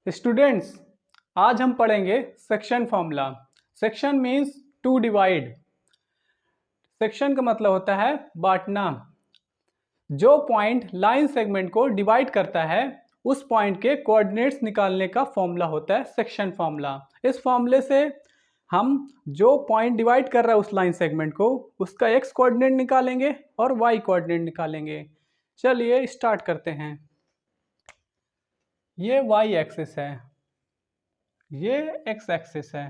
Students, आज हम पढ़ेंगे section formula. Section means to divide. Section का मतलब होता है बांटना। जो पॉइंट लाइन सेगमेंट को डिवाइड करता है उस पॉइंट के कोऑर्डिनेट्स निकालने का फॉर्मूला होता है सेक्शन फॉर्मूला। इस फॉर्मूले से हम जो पॉइंट डिवाइड कर रहा है उस लाइन सेगमेंट को उसका एक्स कोऑर्डिनेट निकालेंगे और वाई कोऑर्डिनेट निकालेंगे। चलिए स्टार्ट करते हैं। ये वाई एक्सिस है, ये एक्स एक्सिस है।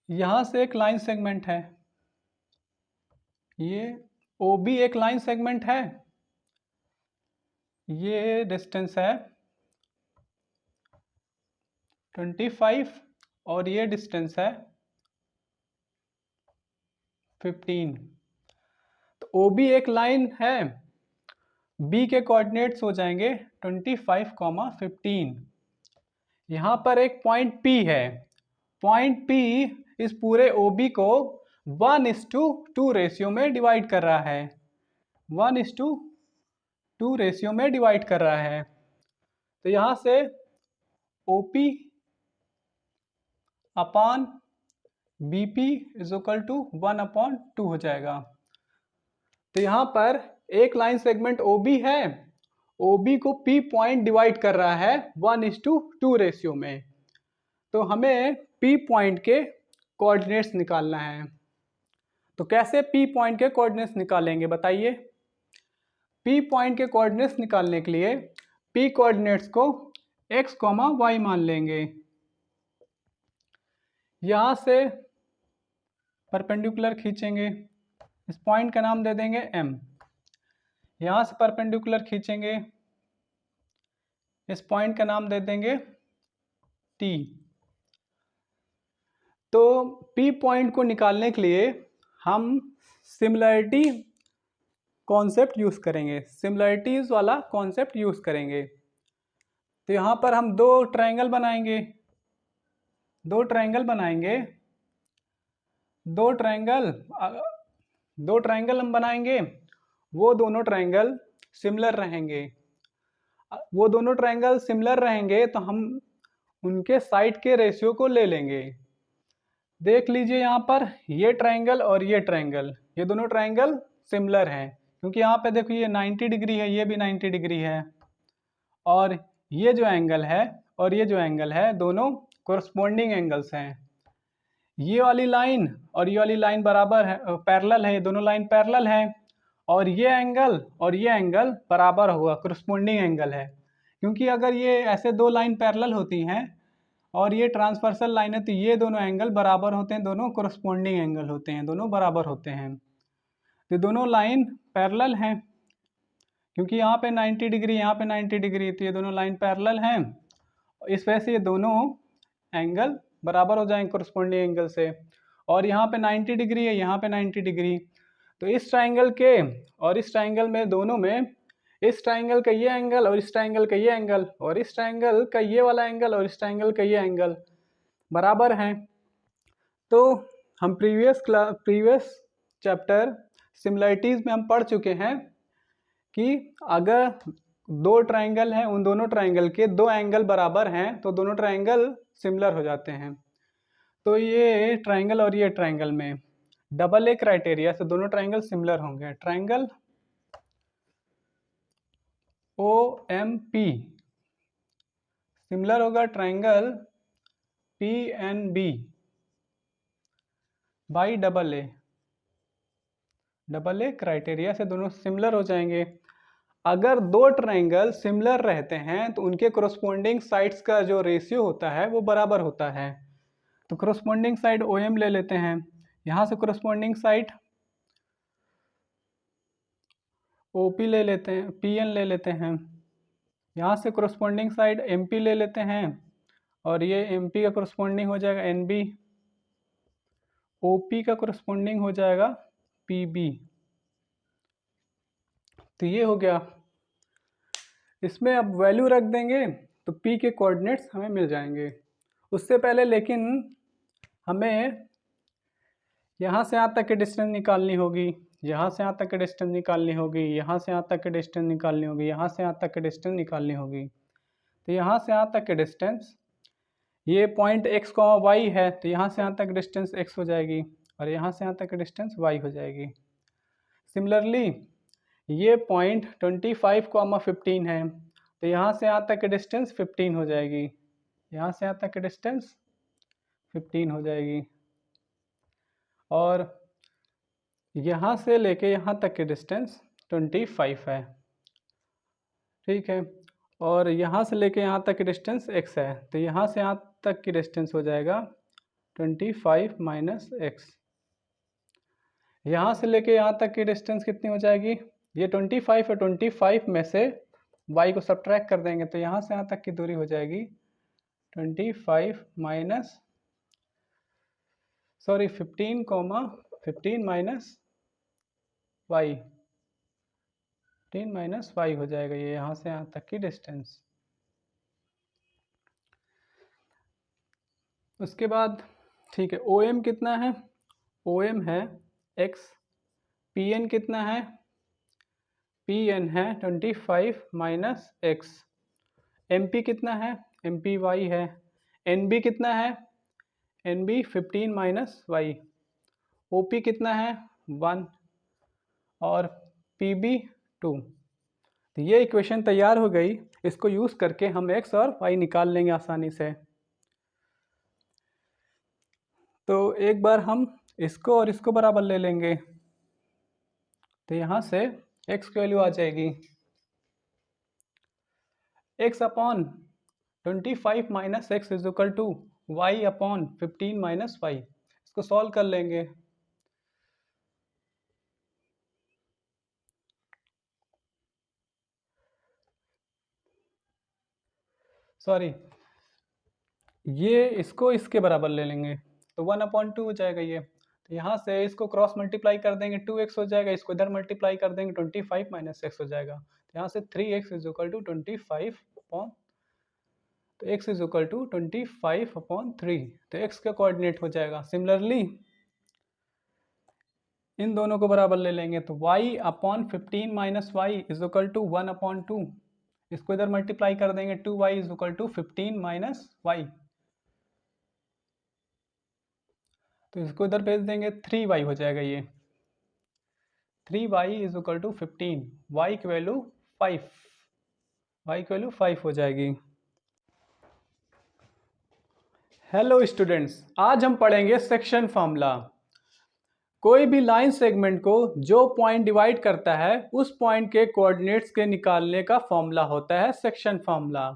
यहां से एक लाइन सेगमेंट है, ये OB एक लाइन सेगमेंट है। ये डिस्टेंस है 25 और ये डिस्टेंस है 15। तो OB एक लाइन है, B के कोऑर्डिनेट्स हो जाएंगे 25, 15। यहाँ पर एक पॉइंट P है। पॉइंट P इस पूरे OB को 1:2 रेशियो में डिवाइड कर रहा है। 1:2 रेशियो में डिवाइड कर रहा है। तो यहाँ से OP upon BP is equal to 1/2 हो जाएगा। तो यहाँ पर एक लाइन सेगमेंट OB है, OB को P पॉइंट डिवाइड कर रहा है 1:2 रेशियो में। तो हमें P पॉइंट के कोऑर्डिनेट्स निकालना है। तो कैसे P पॉइंट के कोऑर्डिनेट्स निकालेंगे बताइए। P पॉइंट के कोऑर्डिनेट्स निकालने के लिए P कोऑर्डिनेट्स को x, y मान लेंगे। यहाँ से परपेंडिकुलर खींचेंगे, इस पॉइंट का नाम दे देंगे M। यहाँ से परपेंडिकुलर खींचेंगे, इस पॉइंट का नाम दे देंगे T। तो P पॉइंट को निकालने के लिए हम सिमिलरिटी कॉन्सेप्ट यूज करेंगे, सिमिलरिटीज वाला कॉन्सेप्ट यूज करेंगे। तो यहाँ पर हम दो ट्रायंगल बनाएंगे, दो ट्रायंगल हम बनाएंगे। वो दोनों ट्रायंगल सिमिलर रहेंगे। वो दोनों ट्रायंगल सिमिलर रहेंगे तो हम उनके साइड के रेशियो को ले लेंगे। देख लीजिए यहाँ पर ये ट्रायंगल और ये ट्रायंगल, ये दोनों ट्रायंगल सिमिलर हैं क्योंकि यहाँ पे देखो ये 90 डिग्री है, ये भी 90 डिग्री है। और ये जो एंगल है और ये जो एंगल है दोनों कोरस्पोंडिंग एंगल्स हैं। ये वाली लाइन और ये वाली लाइन बराबर है, पैरेलल है, ये दोनों लाइन पैरेलल है। और ये एंगल बराबर होगा, कोरस्पोंडिंग एंगल है। क्योंकि अगर ये ऐसे दो लाइन पैरेलल होती हैं और ये ट्रांसवर्सल लाइन है तो ये दोनों एंगल बराबर होते हैं, दोनों कोरस्पोंडिंग एंगल होते हैं, दोनों बराबर होते हैं। तो दोनों लाइन पैरेलल हैं क्योंकि यहाँ पे 90 डिग्री, यहाँ पे 90 डिग्री, तो ये दोनों लाइन पैरेलल हैं। इस वजह से ये दोनों एंगल बराबर हो जाएंगे कोरस्पोंडिंग एंगल से। और यहाँ पे 90 डिग्री है, यहाँ पे 90 डिग्री। तो इस ट्राइंगल के और इस ट्राइंगल में दोनों में इस ट्राइंगल का ये एंगल और इस ट्राइंगल का ये एंगल और इस ट्राइंगल का ये वाला एंगल और इस ट्राइंगल का ये एंगल बराबर हैं। तो हम प्रीवियस चैप्टर सिमिलरिटीज में हम पढ़ चुके हैं कि अगर दो ट्राइंगल हैं, उन दोनों ट्राइंगल के दो एंगल बराबर हैं तो दोनों ट्राइंगल सिमिलर हो जाते हैं। तो ये ट्राइंगल और ये ट्राइंगल में डबल ए क्राइटेरिया से दोनों ट्राइंगल सिमिलर होंगे। ट्राइंगल OMP सिमिलर होगा triangle PNB by double A criteria से दोनों सिमिलर हो जाएंगे। अगर दो ट्राइंगल सिमिलर रहते हैं तो उनके कोरस्पोंडिंग साइड्स का जो रेशियो होता है वो बराबर होता है। तो कोरस्पोंडिंग साइड OM ले लेते हैं, यहाँ से कोरस्पोंडिंग साइड OP ले लेते हैं, PN ले लेते हैं, यहाँ से कोरस्पोंडिंग साइड MP ले लेते हैं और ये MP का कोरस्पोंडिंग हो जाएगा NB, OP का कोरस्पोंडिंग हो जाएगा PB। तो ये हो गया। इसमें अब वैल्यू रख देंगे तो P के कोऑर्डिनेट्स हमें मिल जाएंगे। उससे पहले लेकिन हमें यहाँ से यहाँ तक की डिस्टेंस निकालनी होगी। यहाँ से यहाँ तक की डिस्टेंस निकालनी होगी, यहाँ से यहाँ तक की डिस्टेंस निकालनी होगी, यहाँ से यहाँ तक की डिस्टेंस निकालनी होगी। तो यहाँ से यहाँ तक की डिस्टेंस, ये पॉइंट x, y है, तो यहाँ से यहाँ तक डिस्टेंस x हो जाएगी और यहाँ से यहाँ तक की डिस्टेंस y हो जाएगी। सिमिलरली ये पॉइंट 25, 15 है, तो यहाँ से यहाँ तक की डिस्टेंस 15 हो जाएगी, यहाँ से यहाँ तक की डिस्टेंस 15 हो जाएगी और यहाँ से लेके यहाँ तक की डिस्टेंस 25 है, ठीक है। और यहाँ से लेके यहाँ तक की डिस्टेंस x है, तो यहाँ से यहाँ तक की डिस्टेंस हो जाएगा 25 माइनस x। यहाँ से लेके यहाँ तक की डिस्टेंस कितनी हो जाएगी, ये 25 है, 25 में से y को सब्ट्रैक्ट कर देंगे तो यहाँ से यहाँ तक की दूरी हो जाएगी 15 minus 15 minus y, 15 minus y हो जाएगा ये यहाँ से यहाँ तक की डिस्टेंस। उसके बाद ठीक है, OM कितना है, OM है x, PN कितना है, PN है 25 माइनस x, MP कितना है, MPy है, NB कितना है, NB 15 माइनस y, OP कितना है 1 और PB 2। तो ये इक्वेशन तैयार हो गई, इसको यूज़ करके हम x और y निकाल लेंगे आसानी से। तो एक बार हम इसको और इसको बराबर ले लेंगे, तो यहाँ से x की वैल्यू आ जाएगी x upon 25 minus x is equal to y upon 15 minus y. इसको सॉल्व कर लेंगे। सॉरी, ये इसको इसके बराबर ले लेंगे तो 1/2 हो जाएगा ये। तो यहाँ से इसको क्रॉस मल्टीप्लाई कर देंगे 2x हो जाएगा, इसको इधर मल्टीप्लाई कर देंगे 25 माइनस एक्स हो जाएगा। तो यहाँ से 3x is equal to 25 upon, तो x is equal to 25 upon 3, तो x का कोऑर्डिनेट हो जाएगा। सिमिलरली इन दोनों को बराबर ले लेंगे तो y upon 15 minus y is equal to 1/2, इसको इधर मल्टीप्लाई कर देंगे 2y is equal to 15 minus y, तो इसको इधर भेज देंगे 3y हो जाएगा ये। 3y is equal to 15, y की वैल्यू 5, y की वैल्यू 5 हो जाएगी। हेलो स्टूडेंट्स, आज हम पढ़ेंगे सेक्शन फॉर्मूला। कोई भी लाइन सेगमेंट को जो पॉइंट डिवाइड करता है उस पॉइंट के कोऑर्डिनेट्स के निकालने का फॉर्मूला होता है सेक्शन फॉर्मूला।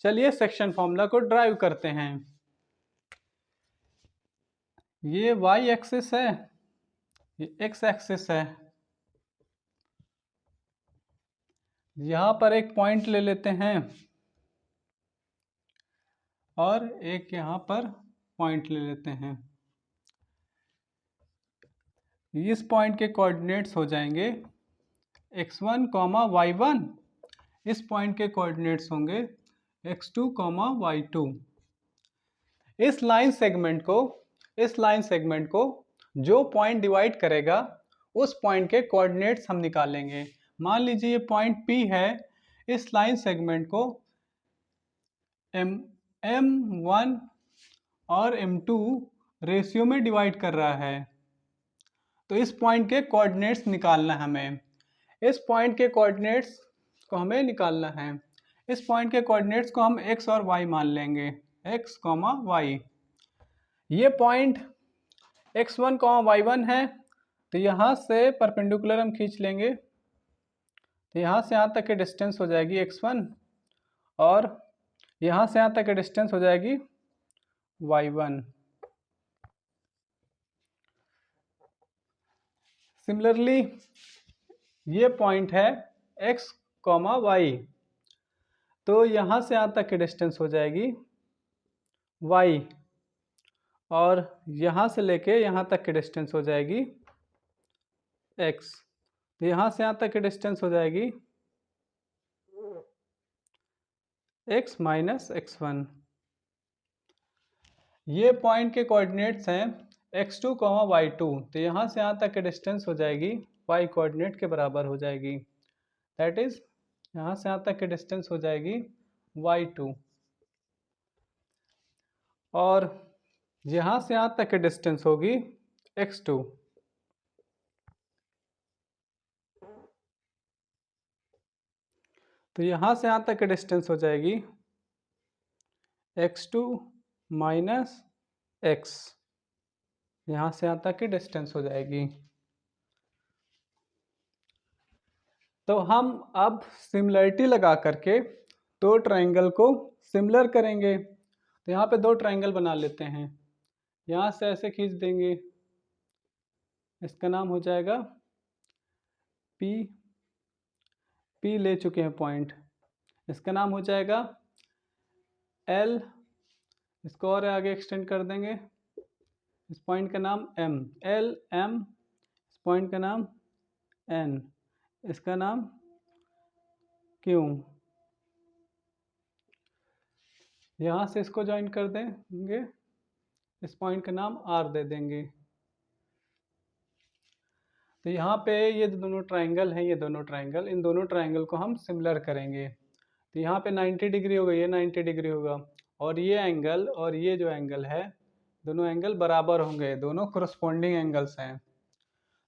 चलिए सेक्शन फॉर्मूला को ड्राइव करते हैं। ये y एक्सिस है, ये x एक्सिस है। यहाँ पर एक पॉइंट ले लेते हैं और एक यहाँ पर पॉइंट ले लेते हैं। इस पॉइंट के कोऑर्डिनेट्स हो जाएंगे x1, y1, इस पॉइंट के कोऑर्डिनेट्स होंगे x2, y2। इस लाइन सेगमेंट को जो पॉइंट डिवाइड करेगा उस पॉइंट के कोऑर्डिनेट्स हम निकालेंगे। मान लीजिए ये पॉइंट P है, इस लाइन सेगमेंट को M1 और M2 रेशियो में डिवाइड कर रहा है, तो इस पॉइंट के कोऑर्डिनेट्स निकालना है हमें। इस पॉइंट के कोऑर्डिनेट्स को हमें निकालना है। इस पॉइंट के कोऑर्डिनेट्स को हम x और y मान लेंगे, x, y। ये पॉइंट x1, y1 है, तो यहाँ से परपेंडिकुलर हम खींच लेंगे, तो यहाँ से यहाँ तक की डिस्टेंस हो जाएगी x1 और यहाँ से यहाँ तक की डिस्टेंस हो जाएगी y1। सिमिलरली ये पॉइंट है x, y, तो यहाँ से यहाँ तक की डिस्टेंस हो जाएगी y और यहाँ से लेके यहाँ तक की डिस्टेंस हो जाएगी x, तो यहाँ से यहाँ तक की डिस्टेंस हो जाएगी x माइनस x1। ये पॉइंट के कोऑर्डिनेट्स हैं x2 कॉमा y2, तो यहाँ से यहाँ तक की डिस्टेंस हो जाएगी y कोऑर्डिनेट के बराबर हो जाएगी। दैट इज यहाँ से यहाँ तक की डिस्टेंस हो जाएगी y2, और यहाँ से यहाँ तक की डिस्टेंस होगी x2। तो यहाँ से यहाँ तक की डिस्टेंस हो जाएगी x2 माइनस x, यहाँ से यहाँ तक की डिस्टेंस हो जाएगी। तो हम अब सिमिलरिटी लगा करके दो ट्रायंगल को सिमिलर करेंगे। तो यहाँ पे दो ट्रायंगल बना लेते हैं, यहाँ से ऐसे खींच देंगे, इसका नाम हो जाएगा P, P ले चुके हैं पॉइंट, इसका नाम हो जाएगा L, इसको और आगे एक्सटेंड कर देंगे, इस पॉइंट का नाम M, L M, इस पॉइंट का नाम N, इसका नाम Q। यहाँ से इसको ज्वाइन कर देंगे, इस पॉइंट का नाम R दे देंगे। तो यहाँ पे ये जो दोनों ट्रायंगल हैं, ये दोनों ट्रायंगल, इन दोनों ट्रायंगल को हम सिमिलर करेंगे। तो यहाँ पे 90 डिग्री होगा, ये 90 डिग्री होगा, और ये एंगल और ये जो एंगल है, दोनों एंगल बराबर होंगे, दोनों कोरस्पॉन्डिंग एंगल्स हैं।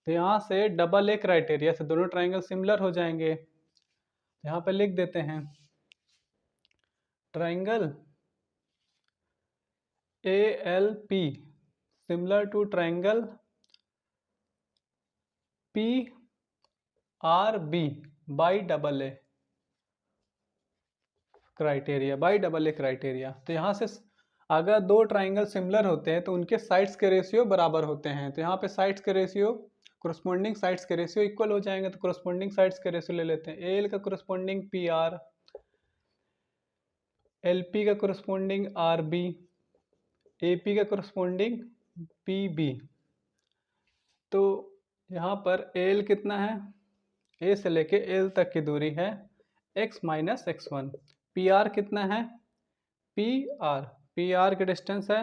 तो यहाँ से डबल ए क्राइटेरिया से दोनों ट्रायंगल सिमिलर हो जाएंगे। तो यहाँ पे लिख देते हैं triangle ALP similar to triangle PRB by double A criteria, by double A criteria. तो यहाँ से अगर दो ट्राइंगल सिमिलर होते हैं तो उनके साइड्स के रेशियो बराबर होते हैं। तो यहाँ पे साइड्स के रेशियो, कोरस्पॉन्डिंग साइड्स के रेशियो इक्वल हो जाएंगे। तो कोरस्पॉन्डिंग साइड्स के रेशियो ले लेते हैं। एल का कोरस्पॉन्डिंग PR, LP का कोरस्पॉन्डिंग RB, AP का कोरस्पॉन्डिंग PB। तो यहाँ पर एल कितना है, ए से लेके एल तक की दूरी है x माइनस x1। PR कितना है, PR की डिस्टेंस है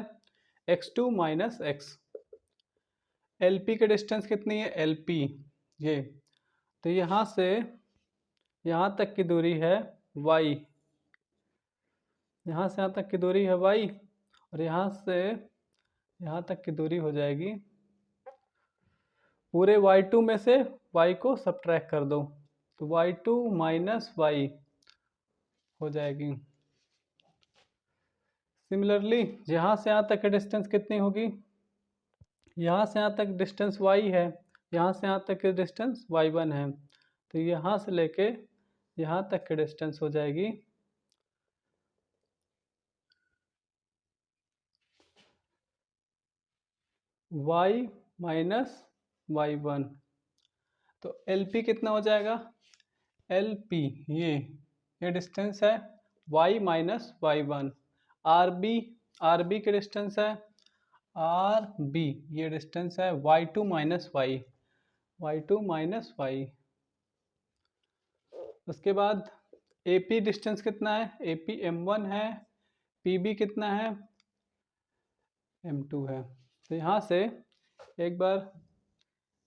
x2 माइनस x। LP की डिस्टेंस कितनी है, LP ये, तो यहाँ से यहाँ तक की दूरी है y, यहाँ से यहाँ तक की दूरी है y, और यहाँ से यहाँ तक की दूरी हो जाएगी, पूरे y2 में से y को सब्ट्रैक्ट कर दो, तो y2 माइनस y हो जाएगी। सिमिलरली यहाँ से यहाँ तक की डिस्टेंस कितनी होगी, यहाँ से यहाँ तक डिस्टेंस y है, यहाँ से यहाँ तक की डिस्टेंस y1 है, तो यहाँ से लेके यहाँ तक की डिस्टेंस हो जाएगी y माइनस y1। तो LP कितना हो जाएगा, LP ये डिस्टेंस है y माइनस y1। RB की डिस्टेंस है RB, ये डिस्टेंस है y2 माइनस y। उसके बाद AP डिस्टेंस कितना है, AP M1 है, PB कितना है, M2 है। तो यहाँ से एक बार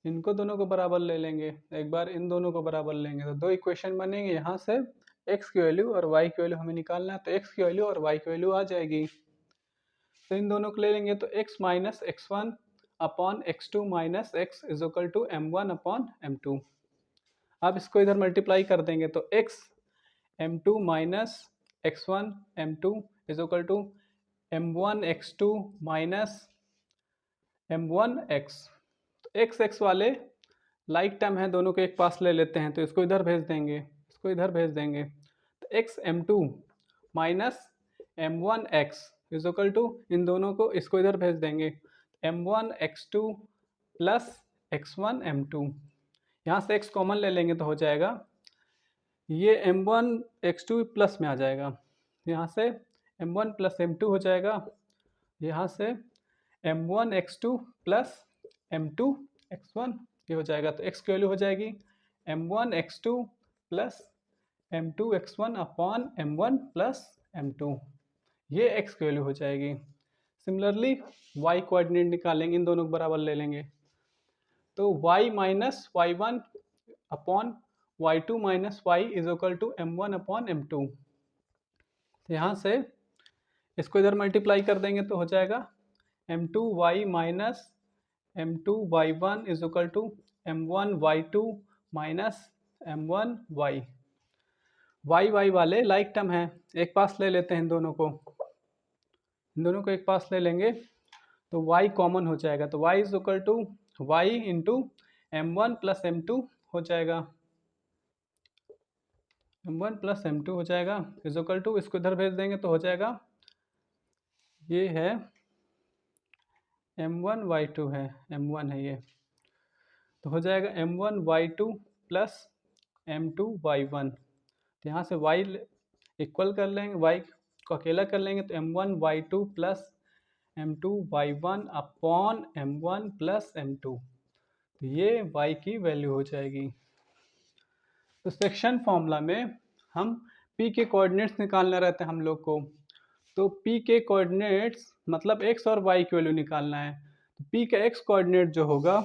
इनको दोनों को बराबर ले लेंगे, एक बार इन दोनों को बराबर लेंगे, तो दो इक्वेशन बनेंगे। यहाँ से x की वैल्यू और y की वैल्यू हमें निकालना है, तो x की वैल्यू और y की वैल्यू आ जाएगी। तो इन दोनों को ले लेंगे, तो x minus x1 upon x2 minus x is equal to M1 upon M2। अब इसको इधर मल्टीप्लाई कर देंगे, तो x M2 minus x1 M2 is equal to M1 x2 minus M1 x। तो x वाले लाइक टर्म है, दोनों को एक पास ले लेते हैं, तो इसको इधर भेज देंगे, इसको इधर भेज देंगे। तो x M2 minus M1 x is equal to, इन दोनों को इसको इधर भेज देंगे, M1 x2 plus x1 M2। यहाँ से x कॉमन ले लेंगे तो हो जाएगा, ये M1 x2 प्लस में आ जाएगा, यहाँ से M1 प्लस M2 हो जाएगा, यहाँ से M1 x2 plus M2 x1 ये हो जाएगा। तो x की वैल्यू हो जाएगी M1 x2 plus M2 x1 upon M1 plus M2, ये x की वैल्यू हो जाएगी। सिमिलरली y कोऑर्डिनेट निकालेंगे, इन दोनों को बराबर ले लेंगे। तो y minus y one upon y two minus y is equal to m1 upon m2। यहाँ से इसको इधर मल्टीप्लाई कर देंगे तो हो जाएगा m2y minus m2y1 is equal to m1y2 minus m1y। y y वाले लाइक टर्म है, एक पास ले लेते हैं इन दोनों को, एक पास ले लेंगे तो y कॉमन हो जाएगा, तो y is equal to y into m1 plus m2 हो जाएगा, m1 प्लस m2 हो जाएगा इज इक्वल टू, इसको इधर भेज देंगे तो हो जाएगा, ये है m1y2 है, m1 है ये, तो हो जाएगा m1y2 प्लस m2y1। तो यहाँ से y इक्वल कर लेंगे, y को अकेला कर लेंगे तो m1y2 plus m2y1 upon m1 plus m2, तो ये y की वैल्यू हो जाएगी। तो सेक्शन फॉर्मूला में हम p के कोऑर्डिनेट्स निकालना रहता है हम लोग को, तो p के कोऑर्डिनेट्स मतलब x और y की वैल्यू निकालना है। तो p का x कोऑर्डिनेट जो होगा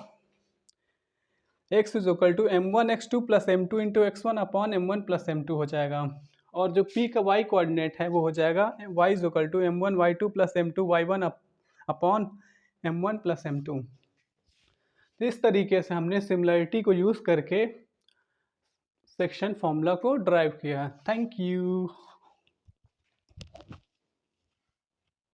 x is equal to m1 x2 plus m2 into x1 upon m1 plus m2 हो जाएगा, और जो p का y कोऑर्डिनेट है वो हो जाएगा y is equal to m1 y2 plus m2 y1 upon m1 plus m2। तो इस तरीके से हमने सिमिलरिटी को यूज़ करके सेक्शन फॉर्मूला को ड्राइव किया। Thank you.